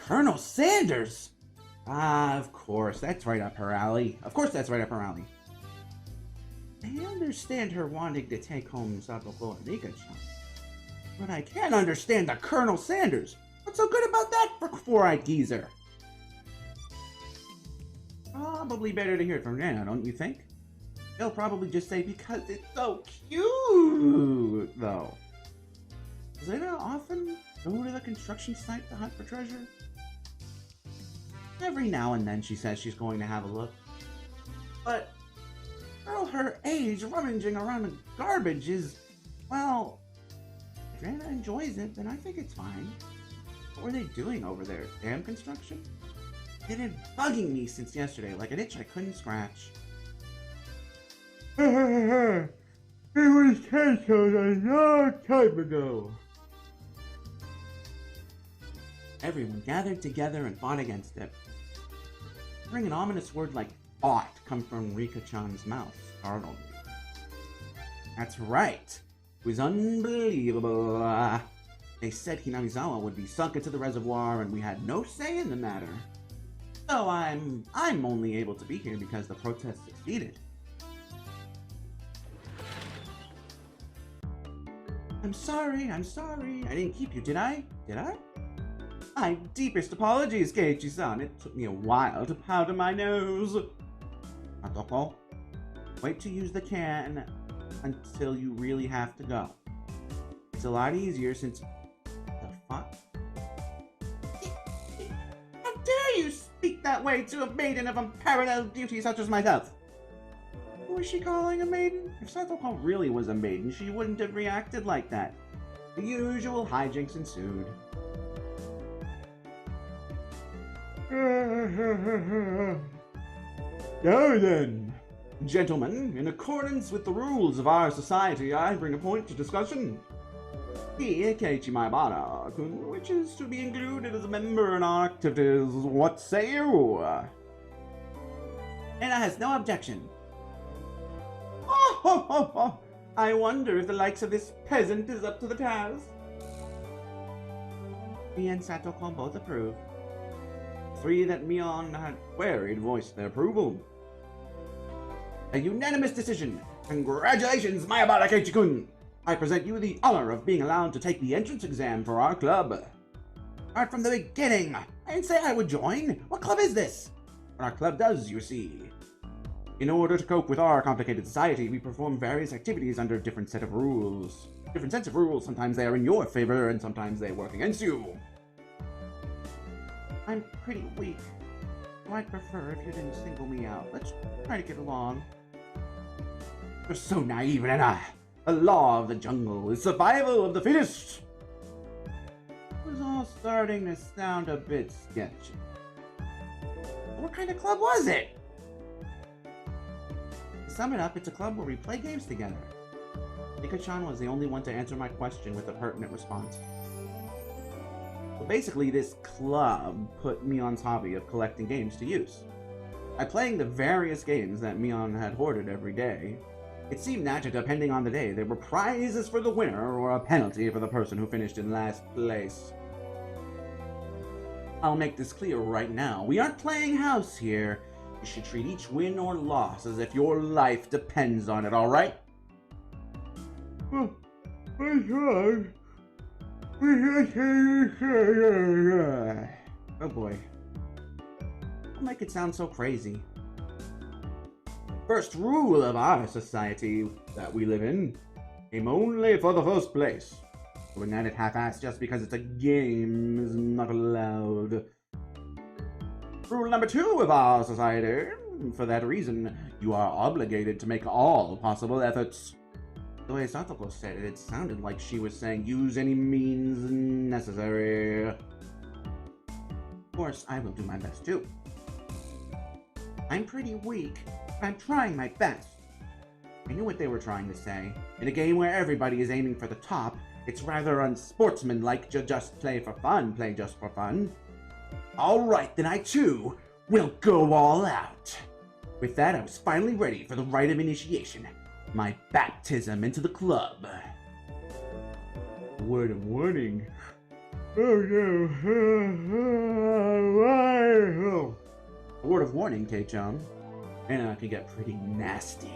Colonel Sanders! Ah, of course, that's right up her alley. Of course that's right up her alley. I understand her wanting to take home Satoko and Nika-chan, but I can't understand the Colonel Sanders. What's so good about that four-eyed geezer? Probably better to hear it from Nana, don't you think? They'll probably just say because it's so cute, though. Does Lena often go to the construction site to hunt for treasure? Every now and then she says she's going to have a look. But a girl her age rummaging around the garbage is, well, if Nana enjoys it, then I think it's fine. What were they doing over there? Dam construction? They've been bugging me since yesterday, like an itch I couldn't scratch. It was canceled a long time ago. Everyone gathered together and fought against it. Hearing an ominous word like fought come from Rika-chan's mouth startled me. That's right. It was unbelievable. They said Hinamizawa would be sunk into the reservoir and we had no say in the matter. So I'm only able to be here because the protest succeeded. I'm sorry. I didn't keep you, did I? Did I? My deepest apologies, Keiichi-san. It took me a while to powder my nose. Satoko, wait to use the can until you really have to go. It's a lot easier since... The fuck? How dare you speak that way to a maiden of unparalleled beauty such as myself? Who is she calling a maiden? If Satoko really was a maiden, she wouldn't have reacted like that. The usual hijinks ensued. Now then, gentlemen, in accordance with the rules of our society, I bring a point to discussion. He, Keiichi Maebara-kun, wishes to be included as a member in our activities. What say you? Anna has no objection. I wonder if the likes of this peasant is up to the task. Me and Satoko both approve. Three that Mion had queried voiced their approval. A unanimous decision! Congratulations, Maebara Keiichi-kun! I present you the honor of being allowed to take the entrance exam for our club. Start from the beginning! I didn't say I would join! What club is this? What our club does, you see. In order to cope with our complicated society, we perform various activities under different sets of rules. Sometimes they are in your favor, and sometimes they work against you. I'm pretty weak, so I'd prefer if you didn't single me out. Let's try to get along. You're so naive, Nana. The law of the jungle is survival of the fittest. It was all starting to sound a bit sketchy. What kind of club was it? To sum it up, it's a club where we play games together. Nika-chan was the only one to answer my question with a pertinent response. But basically, this club put Mion's hobby of collecting games to use. By playing the various games that Mion had hoarded every day, it seemed that, depending on the day, there were prizes for the winner or a penalty for the person who finished in last place. I'll make this clear right now. We aren't playing house here. You should treat each win or loss as if your life depends on it, alright? What's wrong? Oh boy. Don't make it sound so crazy. First rule of our society that we live in: aim only for the first place. Going at it half-assed just because it's a game is not allowed. Rule number 2 of our society: for that reason, you are obligated to make all possible efforts. The way Satoko said it, it sounded like she was saying use any means necessary. Of course, I will do my best too. I'm pretty weak, but I'm trying my best. I knew what they were trying to say. In a game where everybody is aiming for the top, it's rather unsportsmanlike to just play for fun, play just for fun. Alright, then I too will go all out. With that, I was finally ready for the rite of initiation. My baptism into the club. Word of warning. Oh no. A word of warning, Kei-chan. Anna can get pretty nasty.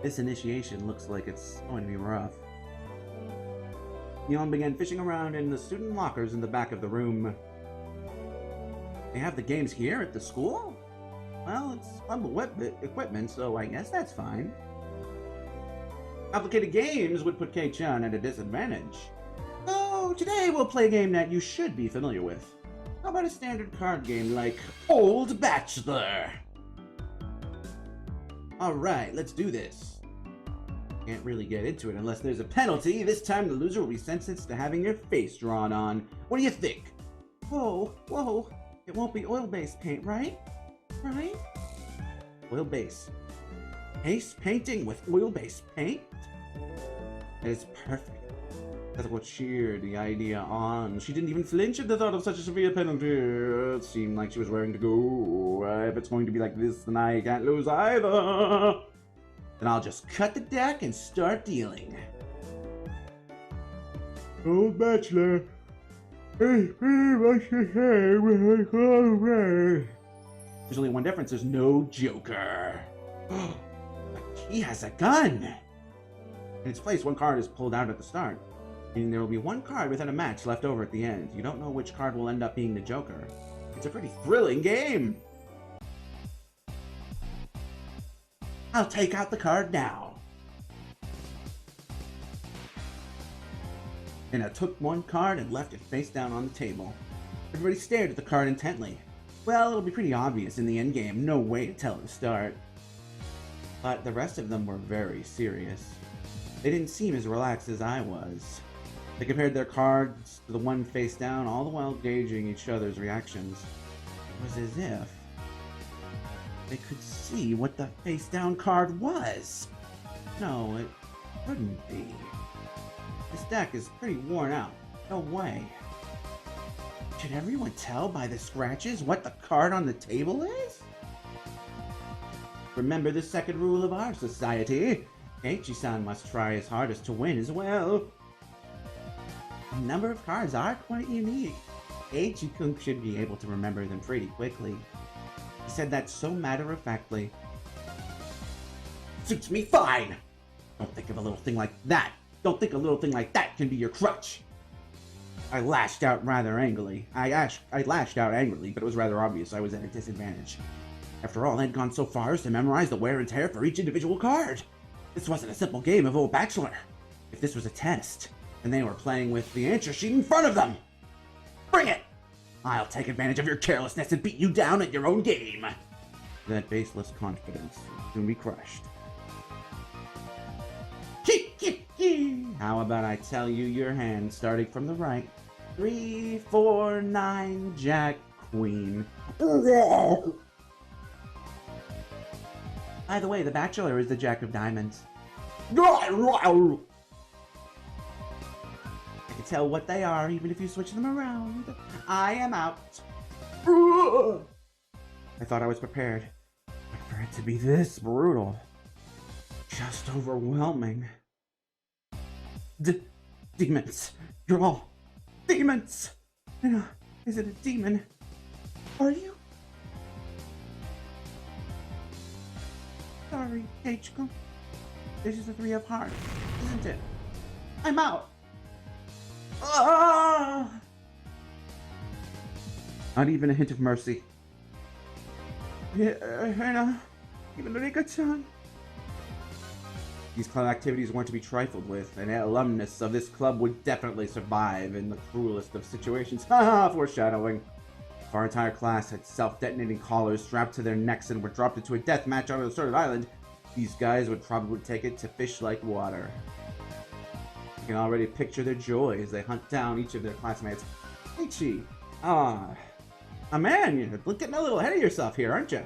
This initiation looks like it's going to be rough. Neon began fishing around in the student lockers in the back of the room. They have the games here at the school? Well, it's humble equipment, so I guess that's fine. Complicated games would put Kei-chan at a disadvantage. So today we'll play a game that you should be familiar with. How about a standard card game like Old Bachelor? Alright, let's do this. Can't really get into it unless there's a penalty. This time the loser will be sentenced to having your face drawn on. What do you think? Whoa, whoa. It won't be oil-based paint, right? Right? Oil-based. Face painting with oil-based paint? It is perfect. That's what cheered the idea on. She didn't even flinch at the thought of such a severe penalty. It seemed like she was raring to go. If it's going to be like this, then I can't lose either. Then I'll just cut the deck and start dealing. Old Bachelor. There's only one difference. There's no Joker. But he has a gun. In its place, one card is pulled out at the start, meaning there will be one card within a match left over at the end. You don't know which card will end up being the Joker. It's a pretty thrilling game. I'll take out the card now. And I took one card and left it face down on the table. Everybody stared at the card intently. Well, it'll be pretty obvious in the endgame. No way to tell at the start. But the rest of them were very serious. They didn't seem as relaxed as I was. They compared their cards to the one face down, all the while gauging each other's reactions. It was as if they could see what the face down card was. No, it couldn't be. This deck is pretty worn out. No way. Should everyone tell by the scratches what the card on the table is? Remember the second rule of our society. Keiichi-san must try his hardest to win as well. A number of cards are quite unique. Keiichi-kun should be able to remember them pretty quickly. He said that so matter-of-factly. Suits me fine! Don't think of a little thing like that! Don't think a little thing like that can be your crutch! I lashed out rather angrily. I lashed out angrily, but it was rather obvious I was at a disadvantage. After all, I had gone so far as to memorize the wear and tear for each individual card. This wasn't a simple game of Old Bachelor. If this was a test, and they were playing with the answer sheet in front of them. Bring it! I'll take advantage of your carelessness and beat you down at your own game. That baseless confidence will soon be crushed. How about I tell you your hand, starting from the right. 3, 4, 9, Jack, Queen. By the way, the Bachelor is the Jack of Diamonds. I can tell what they are, even if you switch them around. I am out. I thought I was prepared, but for it to be this brutal, just overwhelming. Demons. You're all demons. Is it a demon? Are you? Sorry, Keiichi-kun. This is the 3 of hearts, isn't it? I'm out. Ah! Not even a hint of mercy. Yeah, even Rika-chan. These club activities weren't to be trifled with. An alumnus of this club would definitely survive in the cruelest of situations. Haha, foreshadowing. If our entire class had self-detonating collars strapped to their necks and were dropped into a death match on a deserted island, these guys would probably take it to fish like water. You can already picture their joy as they hunt down each of their classmates. Keiichi, man, you're getting a little ahead of yourself here, aren't you?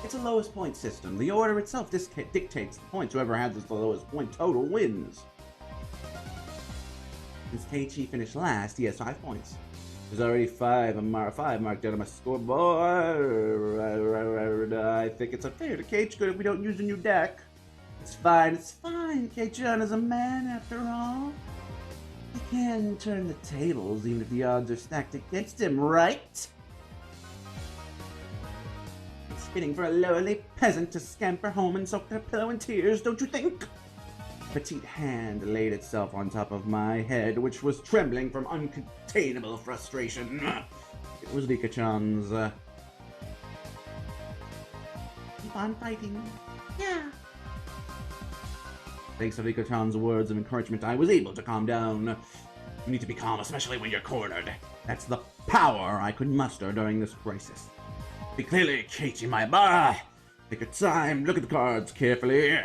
It's a lowest point system. The order itself dictates the points. Whoever has the lowest point total wins. Since Keiichi finished last, he has 5 points. There's already 5 marked out on my scoreboard. I think it's unfair to Keiichi if we don't use a new deck. It's fine, Keiichi is a man after all. He can turn the tables even if the odds are stacked against him, right? It's fitting for a lowly peasant to scamper home and soak their pillow in tears, don't you think? A petite hand laid itself on top of my head, which was trembling from uncontainable frustration. It was Rika-chan's. Keep on fighting. Yeah. Thanks to Rika-chan's words of encouragement, I was able to calm down. You need to be calm, especially when you're cornered. That's the power I could muster during this crisis. Be clearly, Keiichi, my bar. Take your time, look at the cards carefully.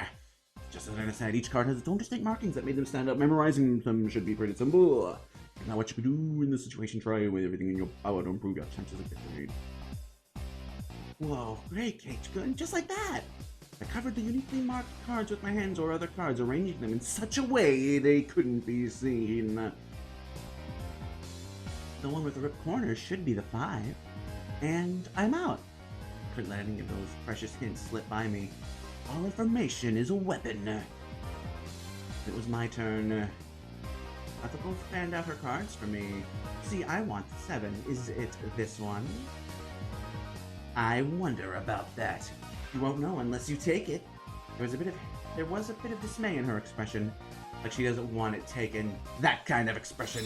Just as an aside, each card has its own distinct markings that made them stand out. Memorizing them should be pretty simple. Now what you can do in this situation, try with everything in your power to improve your chances of victory. Whoa, great, Keiichi-kun, just like that! I covered the uniquely marked cards with my hands or other cards, arranging them in such a way they couldn't be seen. The one with the ripped corners should be the 5. And I'm out. I couldn't let any of those precious hints slip by me. All information is a weapon. It was my turn. Ethical fanned out her cards for me. See, I want the 7. Is it this one? I wonder about that. You won't know unless you take it. There was a bit of dismay in her expression, like she doesn't want it taken. That kind of expression.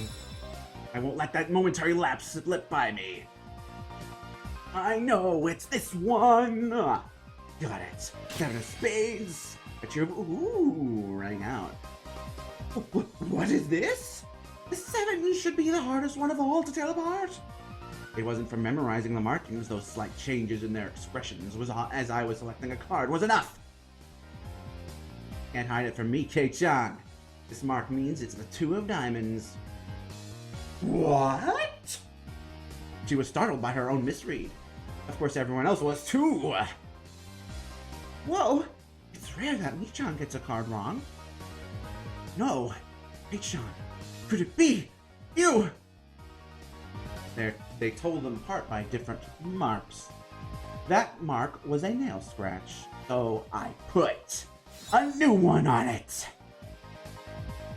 I won't let that momentary lapse slip by me. I know, it's this one. Got it. 7 of spades. But your ooh rang out. What is this? The 7 should be the hardest one of all to tell apart. It wasn't from memorizing the markings, those slight changes in their expressions as I was selecting a card was enough. Can't hide it from me, Kei-chan. This mark means it's the 2 of diamonds. What? She was startled by her own misread. Of course, everyone else was too. Whoa! It's rare that Mi-chan gets a card wrong. No, Mi-chan, could it be you? They told them apart by different marks. That mark was a nail scratch, so I put a new one on it.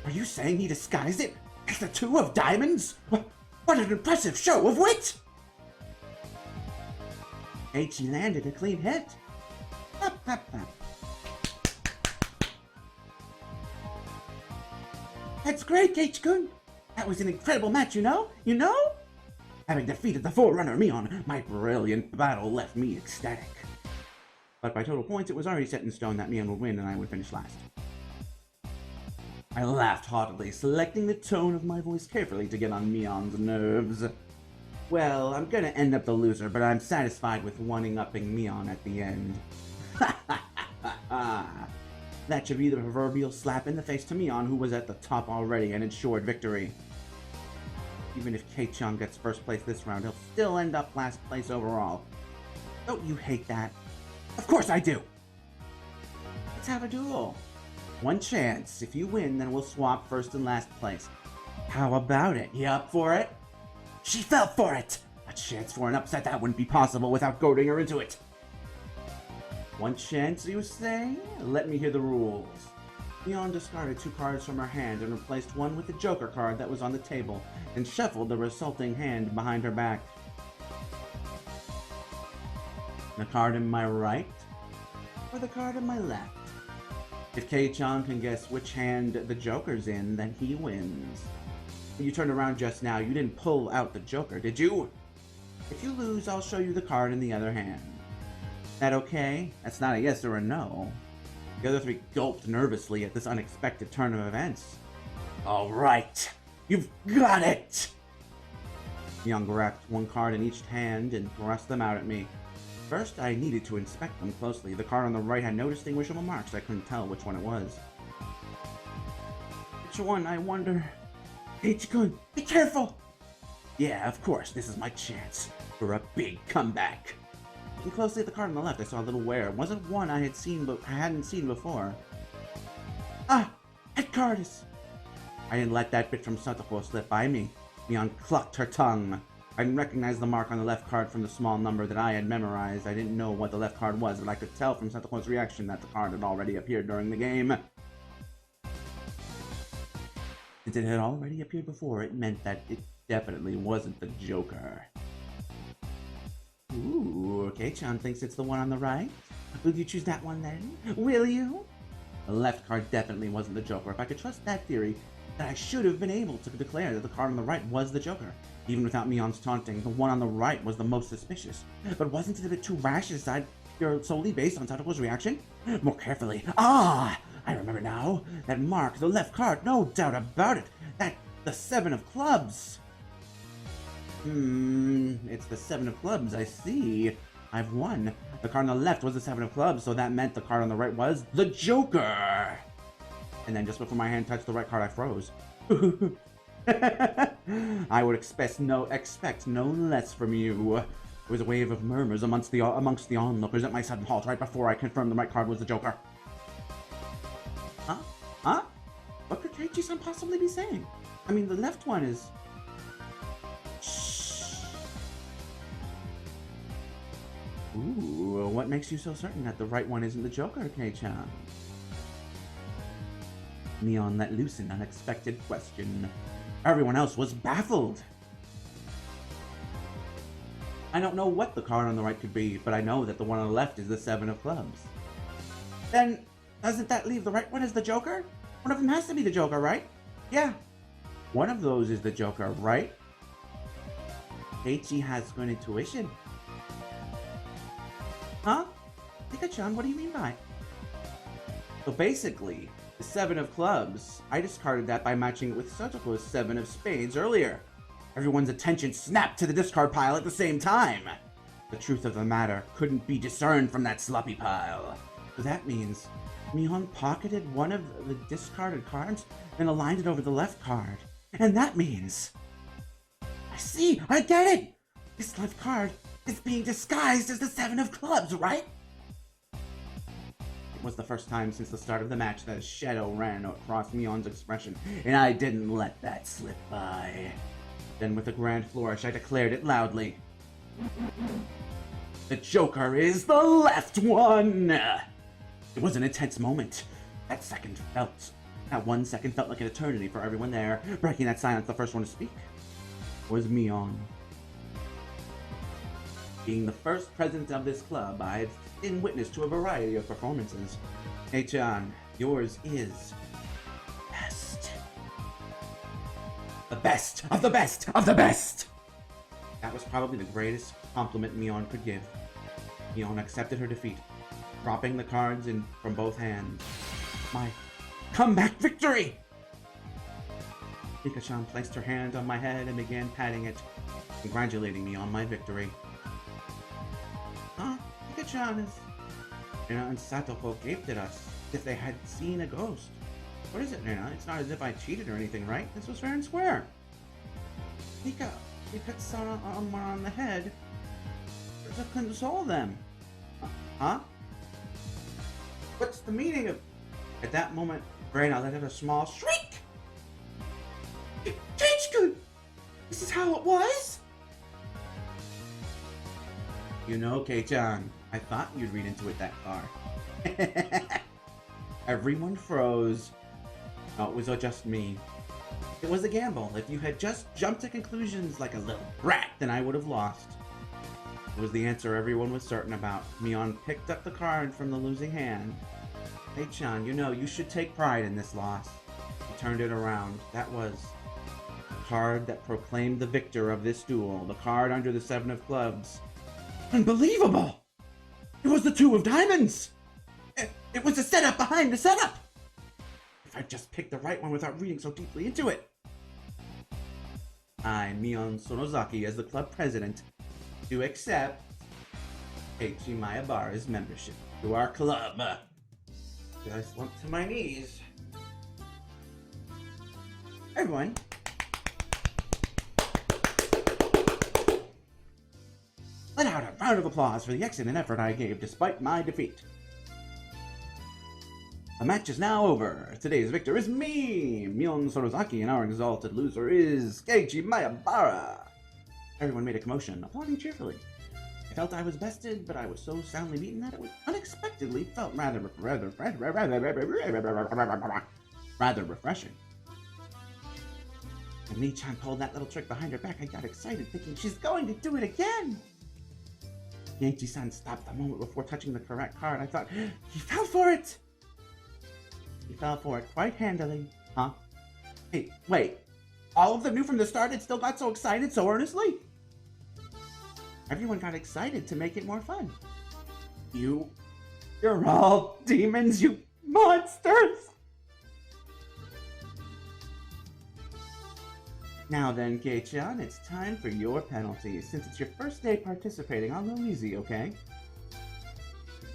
Are you saying he disguised it as the 2 of diamonds? What an impressive show of wit! Keiichi landed a clean hit. That's great, Keiichi-kun. That was an incredible match, you know? Having defeated the Forerunner Mion, my brilliant battle left me ecstatic. But by total points, it was already set in stone that Mion would win and I would finish last. I laughed haughtily, selecting the tone of my voice carefully to get on Mion's nerves. Well, I'm gonna end up the loser, but I'm satisfied with one-upping Mion at the end. That should be the proverbial slap in the face to Mion, who was at the top already and ensured victory. Even if Kei-chan gets first place this round, he'll still end up last place overall. Don't you hate that? Of course I do! Let's have a duel. One chance. If you win, then we'll swap first and last place. How about it? You up for it? She fell for it! A chance for an upset that wouldn't be possible without goading her into it. One chance, you say? Let me hear the rules. Mion discarded 2 cards from her hand and replaced one with the Joker card that was on the table, and shuffled the resulting hand behind her back. The card in my right, or the card in my left? If Kei-chan can guess which hand the Joker's in, then he wins. When you turned around just now, you didn't pull out the Joker, did you? If you lose, I'll show you the card in the other hand. That okay? That's not a yes or a no. The other 3 gulped nervously at this unexpected turn of events. Alright, you've got it! Young grabbed 1 card in each hand and thrust them out at me. First, I needed to inspect them closely. The card on the right had no distinguishable marks. I couldn't tell which one it was. Which one, I wonder? Keiichi-kun, be careful! Yeah, of course, this is my chance for a big comeback. Looking closely at the card on the left, I saw a little wear. It wasn't one I hadn't seen before. Ah! That card is... I didn't let that bit from Stantoko slip by me. Mion clucked her tongue. I didn't recognize the mark on the left card from the small number that I had memorized. I didn't know what the left card was, but I could tell from Santoko's reaction that the card had already appeared during the game. Since it had already appeared before, it meant that it definitely wasn't the Joker. Ooh, Kei-chan thinks it's the one on the right. Will you choose that one then? Will you? The left card definitely wasn't the Joker. If I could trust that theory, then I should have been able to declare that the card on the right was the Joker. Even without Mion's taunting, the one on the right was the most suspicious. But wasn't it a bit too rash to decide pure solely based on Santoko's reaction? More carefully. Ah! I remember now. That mark, the left card, no doubt about it. That, the 7 of clubs. It's the 7 of clubs, I see. I've won. The card on the left was the 7 of clubs, so that meant the card on the right was the Joker. And then just before my hand touched the right card, I froze. I would expect no less from you. There was a wave of murmurs amongst the onlookers at my sudden halt right before I confirmed the right card was the Joker. Huh? What could Keiichi-san possibly be saying? I mean, the left one is... Shh. Ooh, what makes you so certain that the right one isn't the Joker, Kei-chan? Mion let loose an unexpected question. Everyone else was baffled. I don't know what the card on the right could be, but I know that the one on the left is the 7 of clubs. Then, doesn't that leave the right one as the Joker? One of them has to be the Joker, right? Yeah. One of those is the Joker, right? Keiichi has good intuition. Huh? Pika-chan, what do you mean by? So basically, the 7 of clubs, I discarded that by matching it with Santoko's 7 of spades earlier. Everyone's attention snapped to the discard pile at the same time. The truth of the matter couldn't be discerned from that sloppy pile. So that means Mion pocketed one of the discarded cards and aligned it over the left card. And that means... I see! I get it! This left card is being disguised as the 7 of clubs, right? It was the first time since the start of the match that a shadow ran across Mion's expression, and I didn't let that slip by. Then with a grand flourish, I declared it loudly. The Joker is the left one! It was an intense moment. That 1 second felt like an eternity for everyone there. Breaking that silence, the first one to speak was Mion. Being the first president of this club, I've been witness to a variety of performances. Kei-chan, yours is best. The best of the best of the best! That was probably the greatest compliment Mion could give. Mion accepted her defeat, dropping the cards in from both hands. My comeback victory! Pika-chan placed her hand on my head and began patting it, congratulating me on my victory. Huh? Pika-chan is... Rina and Satoko gaped at us as if they had seen a ghost. What is it, Rina? It's not as if I cheated or anything, right? This was fair and square. Pika, we put someone on the head to console them. Huh? What's the meaning of... At that moment, Rina let out a small shriek! Keiichi-kun! This is how it was? You know, Kei-chan, I thought you'd read into it that far. Everyone froze. No, it was just me. It was a gamble. If you had just jumped to conclusions like a little brat, then I would have lost. It was the answer everyone was certain about. Mion picked up the card from the losing hand. Kei-chan, you know, you should take pride in this loss. He turned it around. That was the card that proclaimed the victor of this duel. The card under the 7 of clubs. Unbelievable! It was the 2 of diamonds! It was the setup behind the setup! If I just picked the right one without reading so deeply into it. I, Mion Sonozaki, as the club president, do accept Keiichi Mayabara's membership to our club. I slumped to my knees. Everyone. Let out a round of applause for the excellent effort I gave despite my defeat. The match is now over. Today's victor is me, Mion Sonozaki, and our exalted loser is Keiichi Mayabara. Everyone made a commotion, applauding cheerfully. I felt I was bested, but I was so soundly beaten that it was unexpectedly felt rather refreshing. When Mi-chan pulled that little trick behind her back, I got excited, thinking she's going to do it again. Yankee-san stopped a moment before touching the correct card. I thought, he fell for it! He fell for it quite handily, huh? Hey, wait. All of them knew from the start and still got so excited so earnestly? Everyone got excited to make it more fun. You're all demons, you monsters! Now then, Kei-chan, it's time for your penalty. Since it's your first day participating, I'll go easy, okay?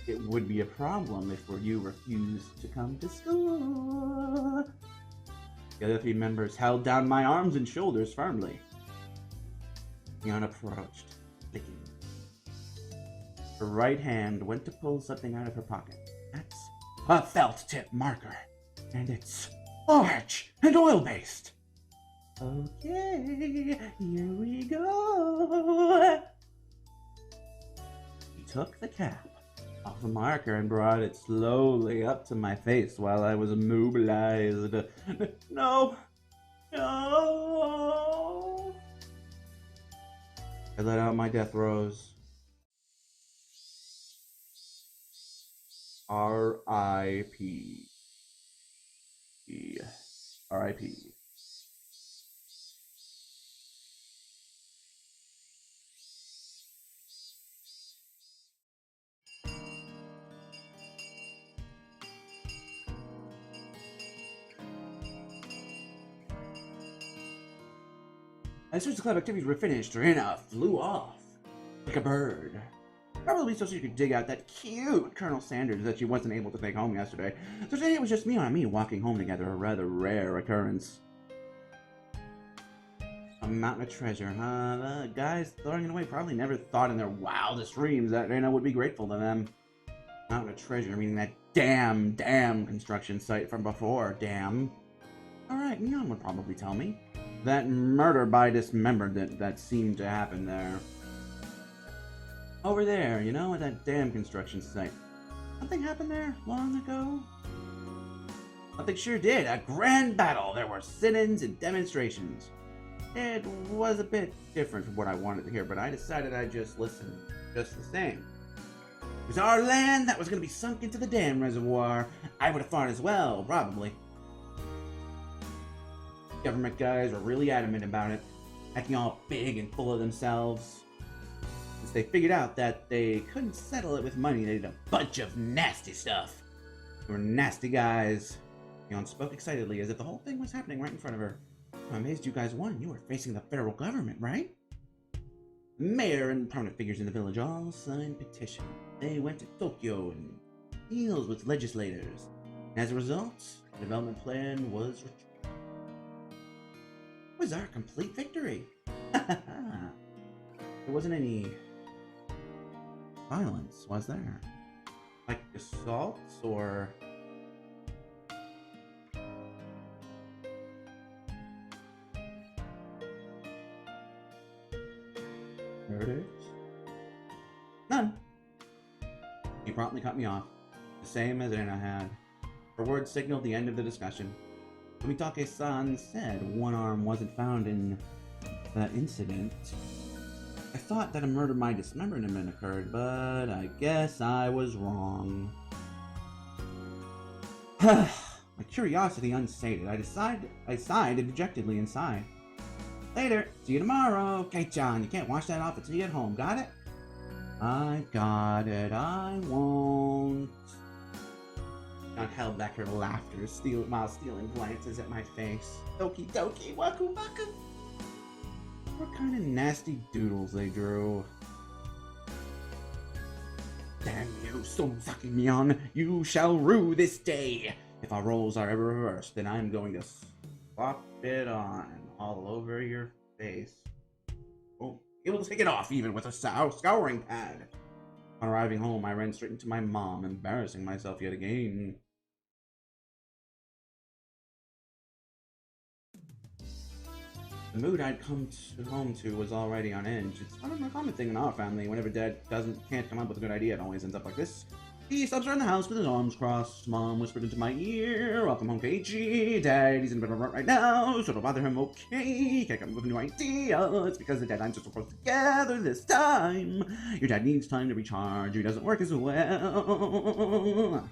It would be a problem if you refused to come to school. The other 3 members held down my arms and shoulders firmly. Mion approached, clicking. Her right hand went to pull something out of her pocket. That's a felt-tip marker, and it's large and oil-based. Okay, here we go. He took the cap off the marker and brought it slowly up to my face while I was immobilized. No! No! I let out my death throes. R.I.P. R.I.P. As soon as the club activities were finished, Rena flew off like a bird. Probably so she could dig out that cute Colonel Sanders that she wasn't able to take home yesterday. So today it was just me on me walking home together, a rather rare occurrence. A mountain of treasure, huh? The guys throwing it away probably never thought in their wildest dreams that Rena would be grateful to them. Mountain of treasure, meaning that damn construction site from before, damn. Alright, Mion would probably tell me. That murder by dismemberment that seemed to happen there. Over there, you know, at that damn construction site. Something happened there long ago? Something sure did. A grand battle. There were sit-ins and demonstrations. It was a bit different from what I wanted to hear, but I decided I'd just listen just the same. It was our land that was going to be sunk into the dam reservoir. I would have thought as well, probably. Government guys were really adamant about it, acting all big and full of themselves. Since they figured out that they couldn't settle it with money, they did a bunch of nasty stuff. They were nasty guys. Mion spoke excitedly as if the whole thing was happening right in front of her. I'm amazed you guys won. You were facing the federal government, right? The mayor and prominent figures in the village all signed petition. They went to Tokyo and deals with legislators. As a result, the development plan was retrieved. It was our complete victory. There wasn't any violence, was there? Like assaults or... murders? None. He promptly cut me off, the same as Anna had. Her words signaled the end of the discussion. Fumitake-san said one arm wasn't found in that incident. I thought that a murder by dismemberment occurred, but I guess I was wrong. My curiosity unsated, I sighed dejectedly inside. Later, see you tomorrow. Kei-chan, you can't wash that off until you get home, got it? I got it, I won't. Mion held back her laughter while stealing glances at my face. Doki doki, waku waku. What kind of nasty doodles they drew. Damn you, Sonzaki Mion, you shall rue this day. If our roles are ever reversed, then I'm going to slop it on all over your face. Oh, able to take it off even with a scouring pad. On arriving home, I ran straight into my mom, embarrassing myself yet again. The mood I'd come home to was already on edge. It's not a common thing in our family. Whenever Dad can't come up with a good idea, it always ends up like this. He stops around the house with his arms crossed. Mom whispered into my ear, "Welcome home, Keiichi. Daddy's in a bit of a rut right now, so don't bother him, okay? Can't come up with a new idea. It's because the deadlines are so close together this time. Your dad needs time to recharge. He doesn't work as well.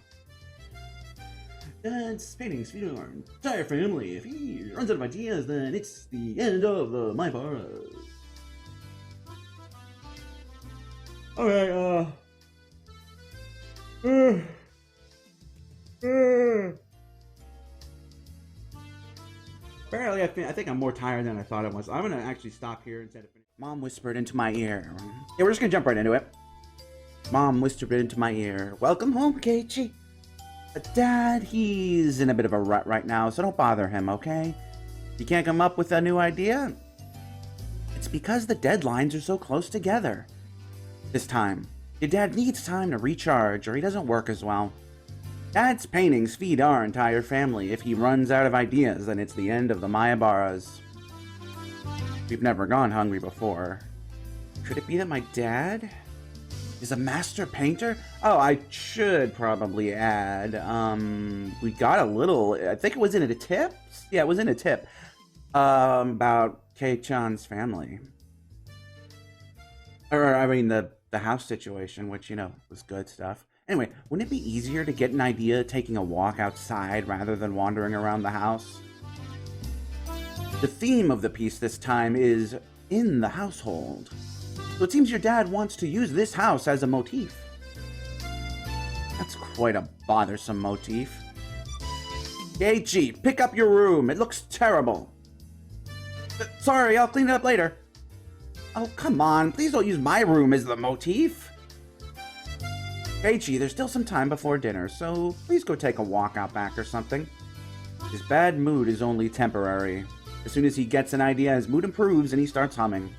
Dad's paintings feed our entire family. If he runs out of ideas, then it's the end of the Maibara." Okay, apparently, I think I'm more tired than I thought I was. I'm gonna actually stop here instead of finish. Mom whispered into my ear. Yeah, we're just gonna jump right into it. Mom whispered into my ear, "Welcome home, Keiichi. Dad, he's in a bit of a rut right now, so don't bother him, okay? You can't come up with a new idea? It's because the deadlines are so close together. This time, your dad needs time to recharge, or he doesn't work as well. Dad's paintings feed our entire family. If he runs out of ideas, then it's the end of the Mayabaras. We've never gone hungry before. Could it be that my dad is a master painter? Oh, I should probably add, we got a little, I think it was in a tip? Yeah, it was in a tip, about Kei-chan's family. Or, I mean, the house situation, which, you know, was good stuff. Anyway, wouldn't it be easier to get an idea taking a walk outside rather than wandering around the house? The theme of the piece this time is in the household. So it seems your dad wants to use this house as a motif. That's quite a bothersome motif. Keiichi, pick up your room. It looks terrible. Sorry, I'll clean it up later. Oh, come on. Please don't use my room as the motif. Keiichi, there's still some time before dinner, so please go take a walk out back or something. His bad mood is only temporary. As soon as he gets an idea, his mood improves and he starts humming.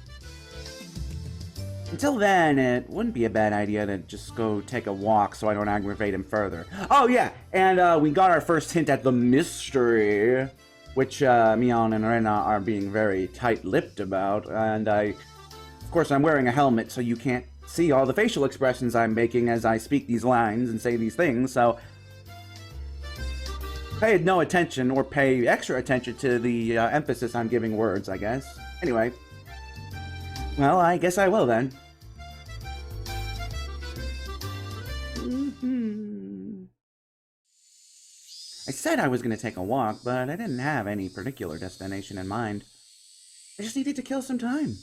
Until then, it wouldn't be a bad idea to just go take a walk so I don't aggravate him further. Oh yeah, and we got our first hint at the mystery, which Mion and Rena are being very tight-lipped about, and of course I'm wearing a helmet so you can't see all the facial expressions I'm making as I speak these lines and say these things, so pay no attention or pay extra attention to the emphasis I'm giving words, I guess. Anyway. Well, I guess I will then. I said I was going to take a walk, but I didn't have any particular destination in mind. I just needed to kill some time.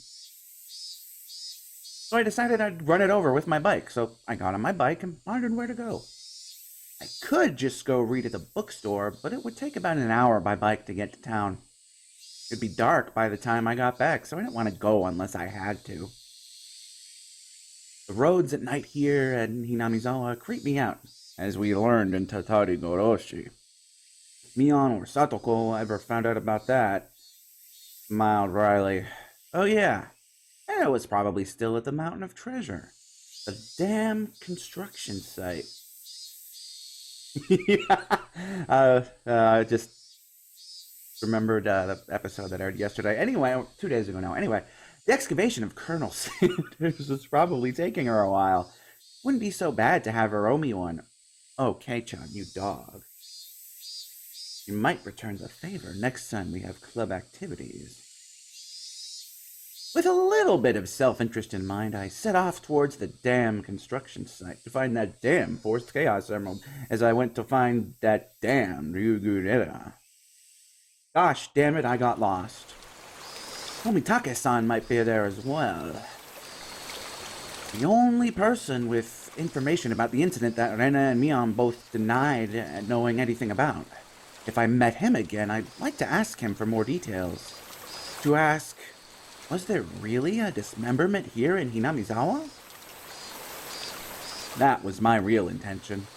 So I decided I'd run it over with my bike, so I got on my bike and wondered where to go. I could just go read at the bookstore, but it would take about an hour by bike to get to town. It'd be dark by the time I got back, so I didn't want to go unless I had to. The roads at night here at Hinamizawa creep me out, as we learned in Tatari Goroshi. Mion or Satoko ever found out about that? Smiled wryly. Oh yeah, it was probably still at the Mountain of Treasure. The damn construction site. Just remembered the episode that aired yesterday. Anyway, 2 days ago now. Anyway, the excavation of Colonel Sanders was probably taking her a while. Wouldn't be so bad to have her owe me one. Oh, Kei-chan, you dog. You might return the favor next time we have club activities. With a little bit of self-interest in mind, I set off towards the damn construction site to find that damn Forced Chaos Emerald, as I went to find that damn Ryugurera. Gosh damn it, I got lost. Tomitake-san might be there as well. The only person with information about the incident that Rena and Mion both denied knowing anything about. If I met him again, I'd like to ask him for more details. To ask, was there really a dismemberment here in Hinamizawa? That was my real intention.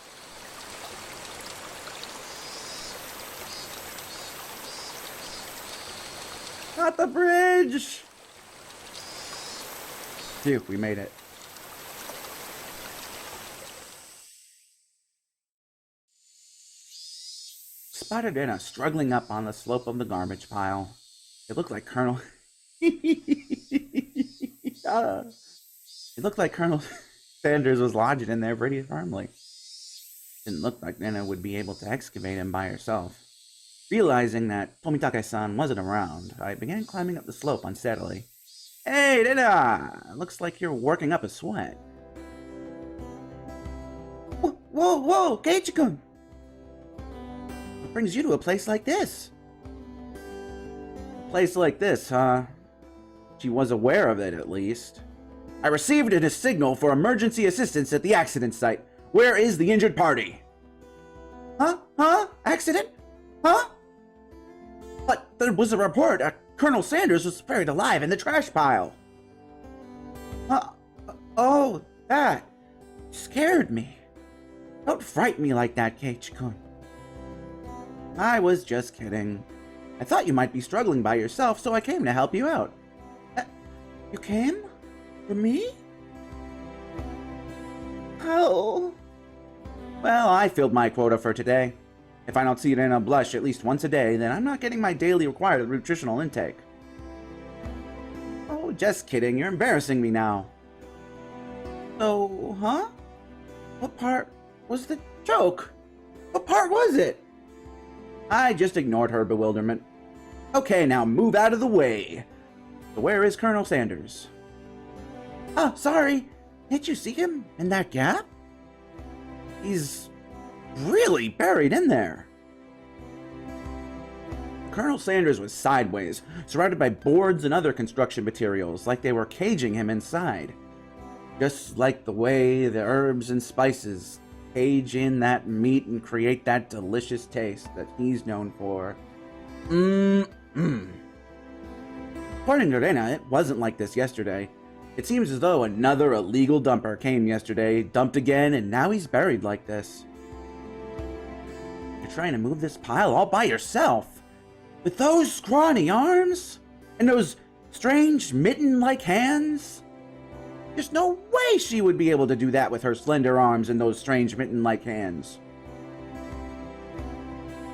Not the bridge! Phew, we made it. Spotted Rena struggling up on the slope of the garbage pile. It looked like Colonel... It looked like Colonel Sanders was lodged in there pretty firmly. Didn't look like Nena would be able to excavate him by herself. Realizing that Tomitake-san wasn't around, I began climbing up the slope unsteadily. Hey, Nena! Looks like you're working up a sweat. Whoa, Keiichi-kun! What brings you to a place like this? A place like this, huh? She was aware of it, at least. I received a signal for emergency assistance at the accident site. Where is the injured party? Huh? Accident? Huh? But there was a report Colonel Sanders was buried alive in the trash pile. Oh, that scared me. Don't frighten me like that, Keiichi-kun. I was just kidding. I thought you might be struggling by yourself, so I came to help you out. You came? For me? Oh. Well, I filled my quota for today. If I don't see it in a blush at least once a day, then I'm not getting my daily required nutritional intake. Oh, just kidding. You're embarrassing me now. So, huh? What part was the joke? What part was it? I just ignored her bewilderment. Okay, now move out of the way. So where is Colonel Sanders? Oh, sorry. Did you see him in that gap? He's really buried in there. Colonel Sanders was sideways, surrounded by boards and other construction materials, like they were caging him inside. Just like the way the herbs and spices cage in that meat and create that delicious taste that he's known for. According to Rena, it wasn't like this yesterday. It seems as though another illegal dumper came yesterday, dumped again, and now he's buried like this. You're trying to move this pile all by yourself? With those scrawny arms? And those strange mitten-like hands? There's no way she would be able to do that with her slender arms and those strange mitten-like hands.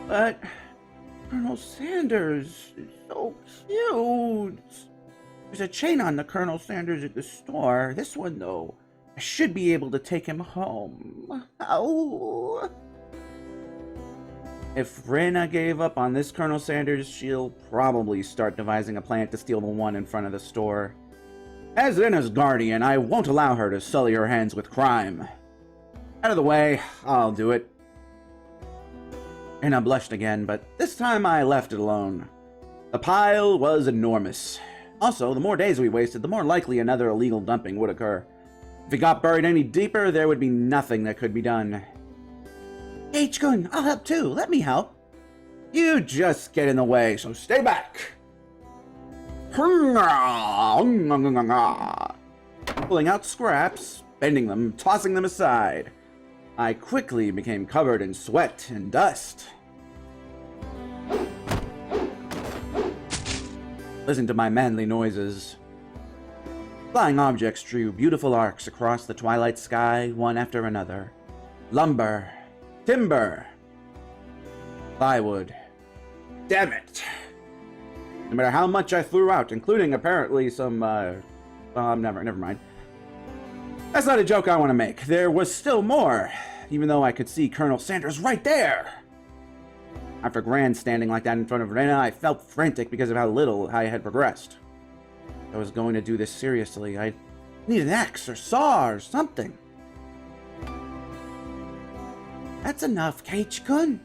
But Colonel Sanders is so cute. There's a chain on the Colonel Sanders at the store. This one, though, I should be able to take him home. Oh. If Rena gave up on this Colonel Sanders, she'll probably start devising a plan to steal the one in front of the store. As Rena's guardian, I won't allow her to sully her hands with crime. Out of the way, I'll do it. Rena blushed again, but this time I left it alone. The pile was enormous. Also, the more days we wasted, the more likely another illegal dumping would occur. If it got buried any deeper, there would be nothing that could be done. Keiichi-kun, I'll help too. Let me help. You just get in the way, so stay back. Pulling out scraps, bending them, tossing them aside. I quickly became covered in sweat and dust. Listen to my manly noises. Flying objects drew beautiful arcs across the twilight sky, one after another. Lumber, timber, plywood. Damn it! No matter how much I threw out, including apparently some, never mind. That's not a joke I want to make. There was still more, even though I could see Colonel Sanders right there. After grandstanding like that in front of Rena, I felt frantic because of how little I had progressed. If I was going to do this seriously, I need an axe or saw or something. That's enough, Keiichi-kun.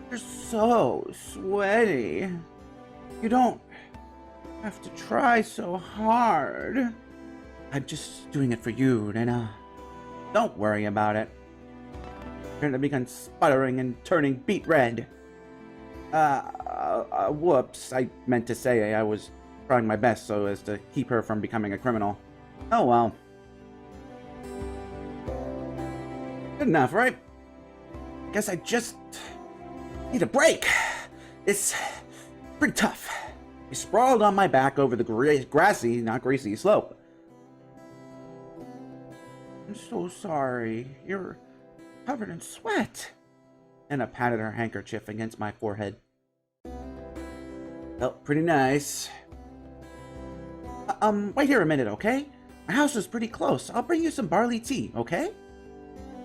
You're so sweaty. You don't have to try so hard. I'm just doing it for you, Rena. Don't worry about it. Rena began sputtering and turning beet red. Whoops. I meant to say I was trying my best so as to keep her from becoming a criminal. Oh well. Good enough, right? Guess I just need a break. It's pretty tough. I sprawled on my back over the grassy, not greasy, slope. I'm so sorry. You're covered in sweat. Anna patted her handkerchief against my forehead. Felt pretty nice. Wait here a minute, okay? My house is pretty close. I'll bring you some barley tea, okay?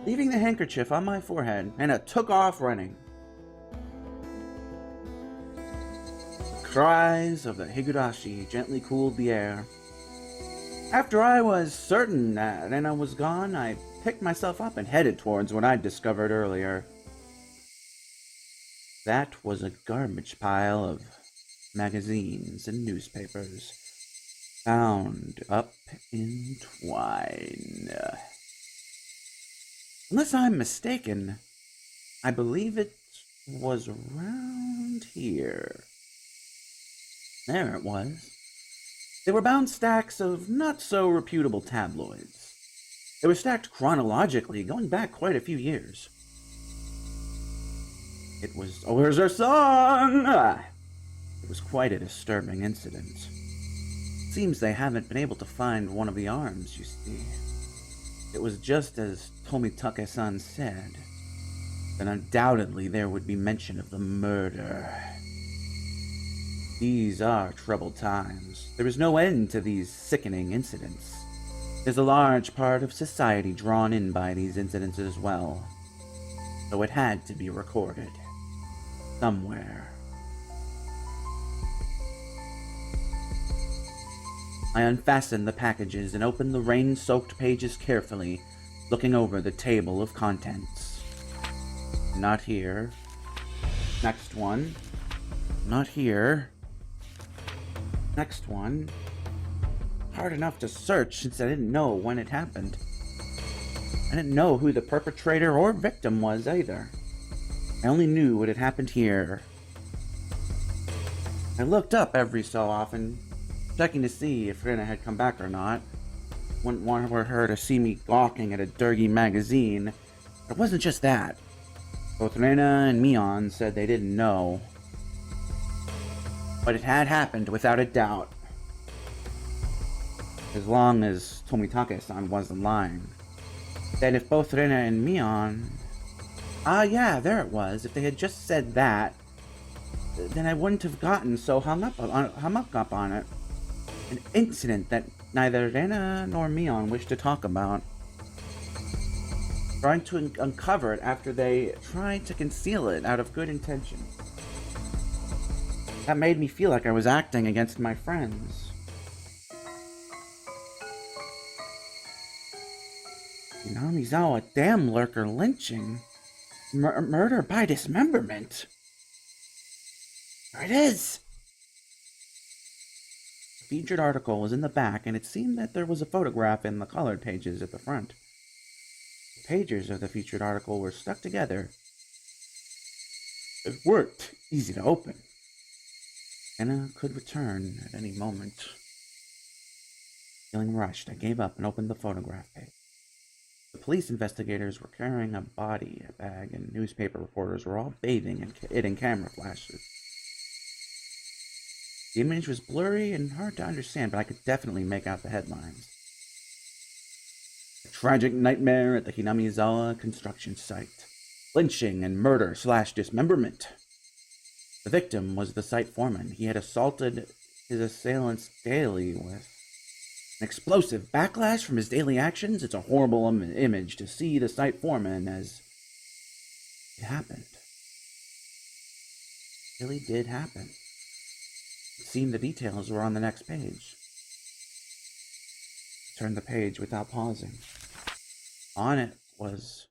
leaving the handkerchief on my forehead, and I took off running. The cries of the Higurashi gently cooled the air. After I was certain that Rena was gone, I picked myself up and headed towards what I'd discovered earlier. That was a garbage pile of magazines and newspapers, bound up in twine. Unless I'm mistaken, I believe it was around here. There it was. They were bound stacks of not-so-reputable tabloids. They were stacked chronologically, going back quite a few years. It was... Oh, here's our song! It was quite a disturbing incident. It seems they haven't been able to find one of the arms, you see. It was just as Tomitake-san said. Then undoubtedly there would be mention of the murder. These are troubled times. There is no end to these sickening incidents. There's a large part of society drawn in by these incidents as well. So it had to be recorded. Somewhere. I unfastened the packages and opened the rain-soaked pages carefully, looking over the table of contents. Not here. Next one. Not here. Next one. Hard enough to search since I didn't know when it happened. I didn't know who the perpetrator or victim was either. I only knew what had happened here. I looked up every so often, checking to see if Rena had come back or not. Wouldn't want her to see me gawking at a dirty magazine. But it wasn't just that. Both Rena and Mion said they didn't know. But it had happened without a doubt. As long as Tomitake-san wasn't lying. That if both Rena and Mion... Ah, yeah, there it was. If they had just said that, then I wouldn't have gotten so hung up on it. An incident that neither Rena nor Mion wished to talk about. Trying to uncover it after they tried to conceal it out of good intention. That made me feel like I was acting against my friends. Hinamizawa damn lurker lynching. Murder by dismemberment. There it is! The featured article was in the back, and it seemed that there was a photograph in the colored pages at the front. The pages of the featured article were stuck together. It worked. Easy to open. Anna could return at any moment. Feeling rushed, I gave up and opened the photograph page. The police investigators were carrying a body bag, and newspaper reporters were all bathing it in camera flashes. The image was blurry and hard to understand, but I could definitely make out the headlines. A tragic nightmare at the Hinamizawa construction site. Lynching and murder/dismemberment. The victim was the site foreman. He had assaulted his assailants daily with an explosive backlash from his daily actions. It's a horrible image to see the site foreman as it happened. It really did happen. It seemed the details were on the next page. I turned the page without pausing. On it was...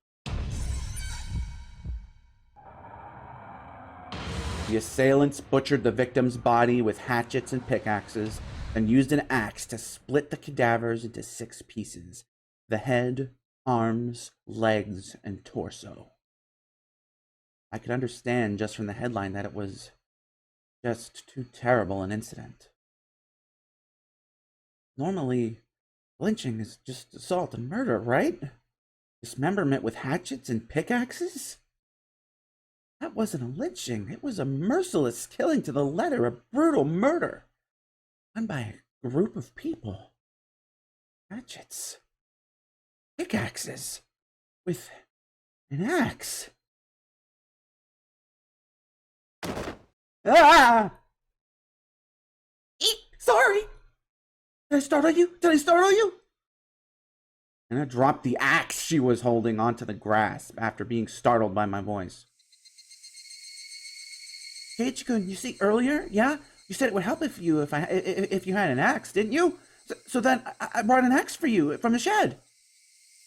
The assailants butchered the victim's body with hatchets and pickaxes, and used an axe to split the cadavers into 6 pieces: the head, arms, legs, and torso. I could understand just from the headline that it was just too terrible an incident. Normally, lynching is just assault and murder, right? Dismemberment with hatchets and pickaxes? That wasn't a lynching. It was a merciless killing to the letter, a brutal murder. Done by a group of people. Hatchets. Pickaxes. With an axe. Ah! Eek! Sorry! Did I startle you? and dropped the axe she was holding onto the grass after being startled by my voice. Keiichi-kun, you see, earlier, yeah? You said it would help if you had an axe, didn't you? So then I brought an axe for you from the shed.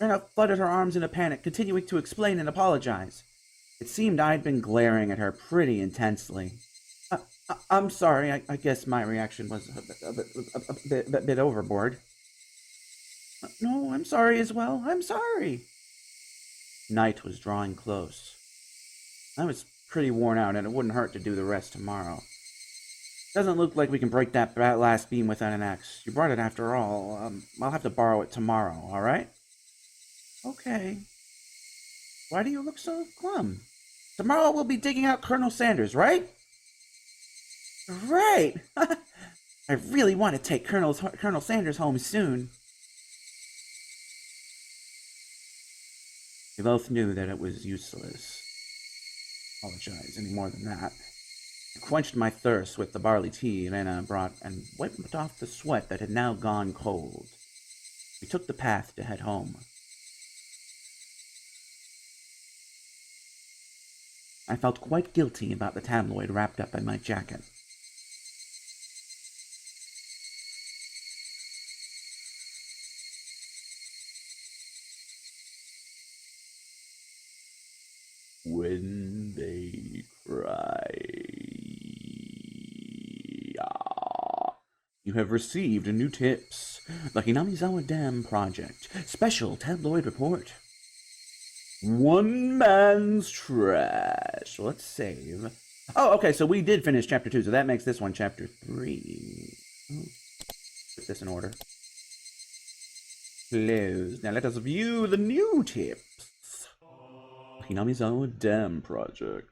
Erna fluttered her arms in a panic, continuing to explain and apologize. It seemed I'd been glaring at her pretty intensely. I'm sorry, I guess my reaction was a bit overboard. No, I'm sorry as well. I'm sorry. Night was drawing close. I was pretty worn out, and it wouldn't hurt to do the rest tomorrow. Doesn't look like we can break that last beam without an axe. You brought it after all. I'll have to borrow it tomorrow, all right? Okay. Why do you look so glum? Tomorrow we'll be digging out Colonel Sanders, right? Right! I really want to take Colonel Sanders home soon. We both knew that it was useless. Apologize any more than that. I quenched my thirst with the barley tea Rena brought and wiped off the sweat that had now gone cold. We took the path to head home. I felt quite guilty about the tabloid wrapped up in my jacket. When they cry. You have received new tips. The Hinamizawa Dam Project. Special tabloid report. One man's trash. Let's save. Oh, okay, so we did finish chapter 2, so that makes this one chapter 3. Put this in order. Close. Now let us view the new tips. Hinamizawa Dam Project.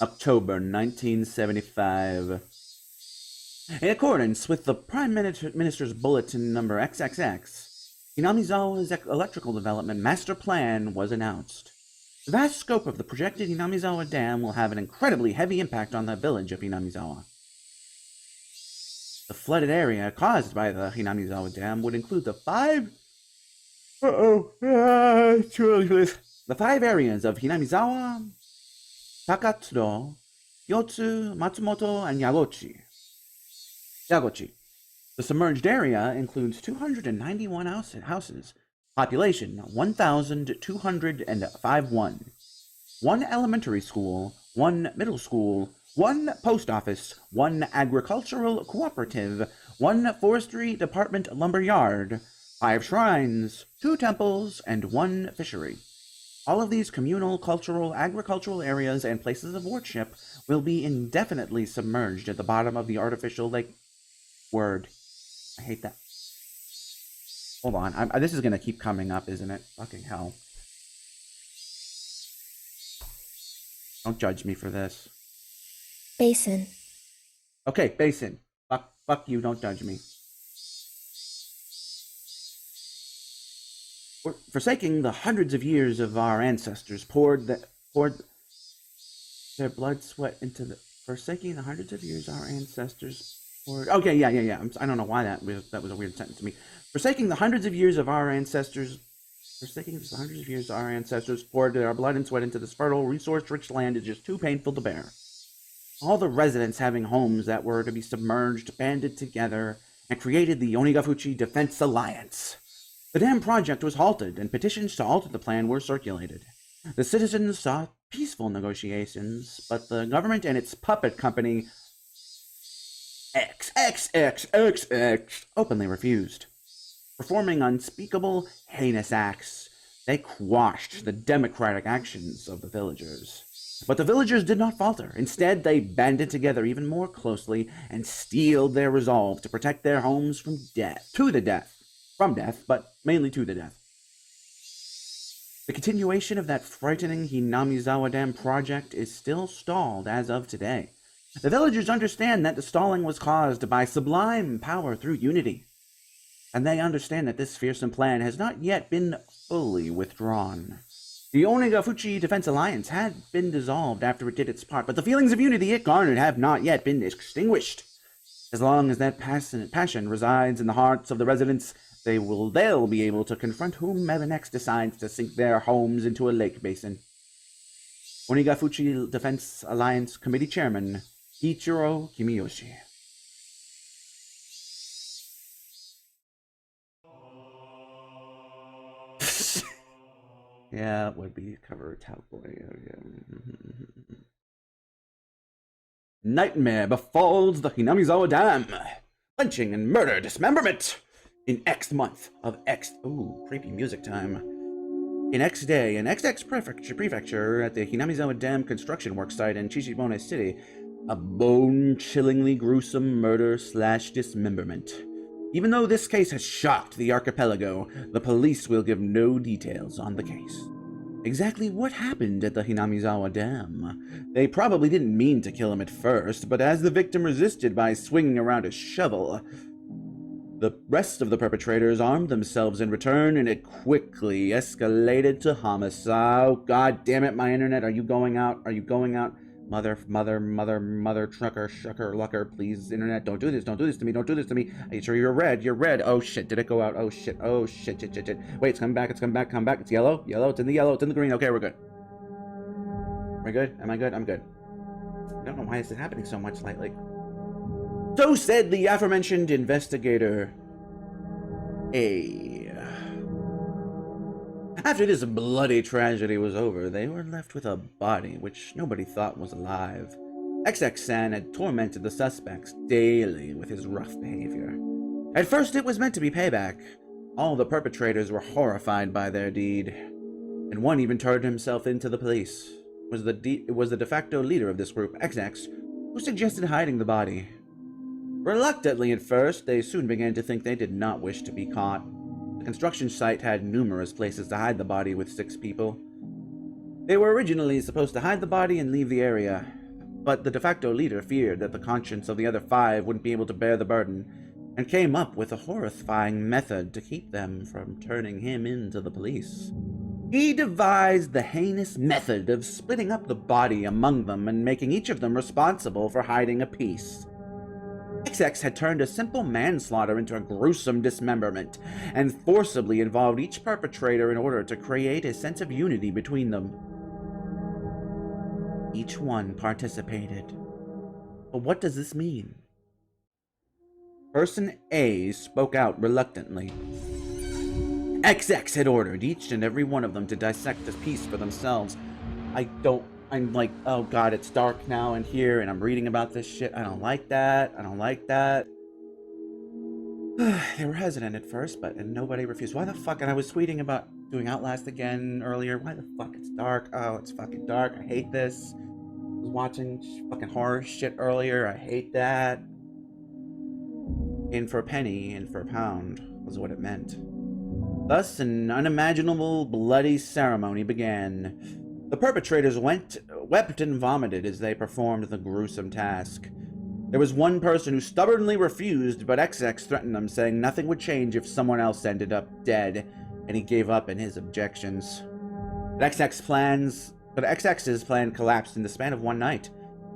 October 1975. In accordance with the Prime Minister's Bulletin number XXX, Hinamizawa's electrical development master plan was announced. The vast scope of the projected Hinamizawa Dam will have an incredibly heavy impact on the village of Hinamizawa. The flooded area caused by the Hinamizawa Dam would include the five areas of Hinamizawa, Takatsuro, Yotsu, Matsumoto, and Yagochi. The submerged area includes 291 houses, population 1,251, one elementary school, one middle school, one post office, one agricultural cooperative, one forestry department lumber yard, 5 shrines, 2 temples, and 1 fishery. All of these communal, cultural, agricultural areas and places of worship will be indefinitely submerged at the bottom of the artificial lake. Word. I hate that. Hold on. This is going to keep coming up, isn't it? Fucking hell. Don't judge me for this. Basin. Okay, basin. Fuck you, don't judge me. Forsaking the hundreds of years of our ancestors poured their blood, sweat into the... Forsaking the hundreds of years our ancestors poured... Okay, yeah. I don't know why that was a weird sentence to me. Forsaking the hundreds of years of our ancestors... Forsaking the hundreds of years our ancestors poured their blood and sweat into this fertile, resource-rich land is just too painful to bear. All the residents having homes that were to be submerged banded together and created the Onikakushi Defense Alliance. The dam project was halted, and petitions to alter the plan were circulated. The citizens sought peaceful negotiations, but the government and its puppet company, XXXXX, openly refused. Performing unspeakable, heinous acts, they quashed the democratic actions of the villagers. But the villagers did not falter. Instead, they banded together even more closely and steeled their resolve to protect their homes from death, but mainly to the death. The continuation of that frightening Hinamizawa Dam project is still stalled as of today. The villagers understand that the stalling was caused by sublime power through unity, and they understand that this fearsome plan has not yet been fully withdrawn. The Onikakushi Defense Alliance had been dissolved after it did its part, but the feelings of unity it garnered have not yet been extinguished. As long as that passion resides in the hearts of the residents, they'll be able to confront whomever next decides to sink their homes into a lake basin. Onikakushi Defense Alliance Committee Chairman, Ichiro Kimiyoshi. Yeah, it would be cover Talboy. Nightmare befalls the Hinamizawa Dam. Lynching and murder dismemberment. In X month of X... Ooh, creepy music time. In X day, in XX prefecture at the Hinamizawa Dam construction work site in Chichibone City, a bone-chillingly gruesome murder/dismemberment. Even though this case has shocked the archipelago, the police will give no details on the case. Exactly what happened at the Hinamizawa Dam? They probably didn't mean to kill him at first, but as the victim resisted by swinging around a shovel, the rest of the perpetrators armed themselves in return, and it quickly escalated to homicide. Oh, God damn it, my internet, are you going out? Are you going out? Mother, trucker, shucker, lucker, please, internet, don't do this to me, don't do this to me. Are you sure you're red? You're red. Oh, shit, did it go out? Oh, shit, shit. Wait, it's coming back, come back. It's yellow, it's in the yellow, it's in the green. Okay, we're good. Am I good? Am I good? I'm good. I don't know why this is happening so much lately. So said the aforementioned investigator A. After this bloody tragedy was over, they were left with a body which nobody thought was alive. XX-san had tormented the suspects daily with his rough behavior. At first it was meant to be payback. All the perpetrators were horrified by their deed, and one even turned himself into the police. It was the de facto leader of this group, XX, who suggested hiding the body. Reluctantly at first, they soon began to think they did not wish to be caught. The construction site had numerous places to hide the body with 6 people. They were originally supposed to hide the body and leave the area, but the de facto leader feared that the conscience of the other 5 wouldn't be able to bear the burden, and came up with a horrifying method to keep them from turning him into the police. He devised the heinous method of splitting up the body among them and making each of them responsible for hiding a piece. XX had turned a simple manslaughter into a gruesome dismemberment, and forcibly involved each perpetrator in order to create a sense of unity between them. Each one participated. But what does this mean? Person A spoke out reluctantly. XX had ordered each and every one of them to dissect this piece for themselves. I'm like, oh God, it's dark now in here, and I'm reading about this shit. I don't like that. They were hesitant at first, and nobody refused. Why the fuck? And I was tweeting about doing Outlast again earlier. Why the fuck? It's dark. Oh, it's fucking dark. I hate this. I was watching fucking horror shit earlier. I hate that. In for a penny, in for a pound, was what it meant. Thus, an unimaginable bloody ceremony began. The perpetrators wept and vomited as they performed the gruesome task. There was one person who stubbornly refused, but XX threatened them, saying nothing would change if someone else ended up dead, and he gave up in his objections. But XX's plan collapsed in the span of one night.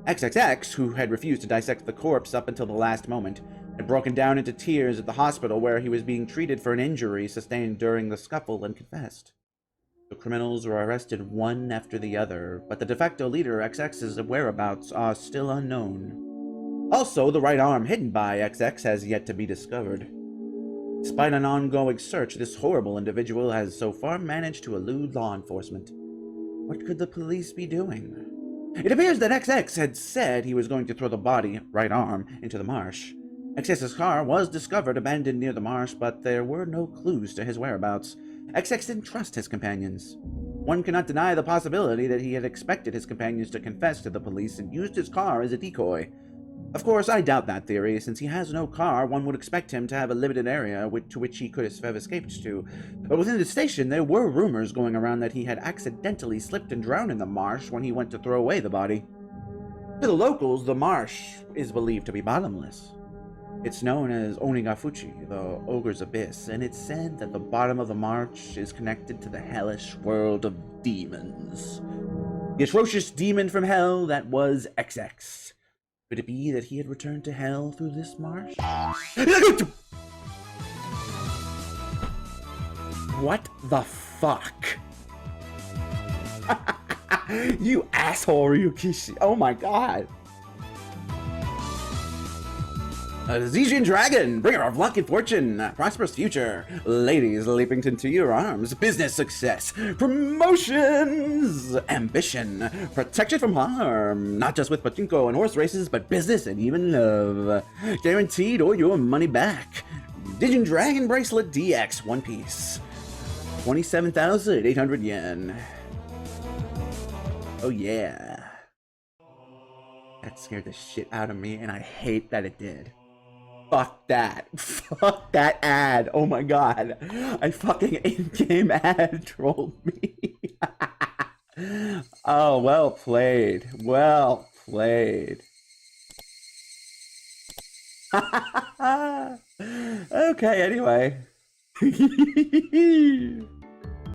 XXX, who had refused to dissect the corpse up until the last moment, had broken down into tears at the hospital where he was being treated for an injury sustained during the scuffle, and confessed. The criminals were arrested one after the other, but the de facto leader XX's whereabouts are still unknown. Also, the right arm hidden by XX has yet to be discovered. Despite an ongoing search, this horrible individual has so far managed to elude law enforcement. What could the police be doing? It appears that XX had said he was going to throw the body, right arm, into the marsh. XX's car was discovered abandoned near the marsh, but there were no clues to his whereabouts. XX didn't trust his companions. One cannot deny the possibility that he had expected his companions to confess to the police and used his car as a decoy. Of course, I doubt that theory. Since he has no car, one would expect him to have a limited area to which he could have escaped to. But within the station, there were rumors going around that he had accidentally slipped and drowned in the marsh when he went to throw away the body. To the locals, the marsh is believed to be bottomless. It's known as Onikakushi, the Ogre's Abyss, and it's said that the bottom of the marsh is connected to the hellish world of demons. The atrocious demon from hell that was XX. Could it be that he had returned to hell through this marsh? What the fuck? You asshole, Ryukishi. Oh my god. A Zijin Dragon, bringer of luck and fortune, prosperous future, ladies leaping into your arms, business success, promotions, ambition, protection from harm, not just with pachinko and horse races, but business and even love. Guaranteed or your money back. Dijin Dragon Bracelet DX, one piece. 27,800 yen. Oh yeah. That scared the shit out of me, and I hate that it did. Fuck that. Fuck that ad. Oh my god. I fucking in-game ad trolled me. Oh, well played. Well played. Okay, anyway.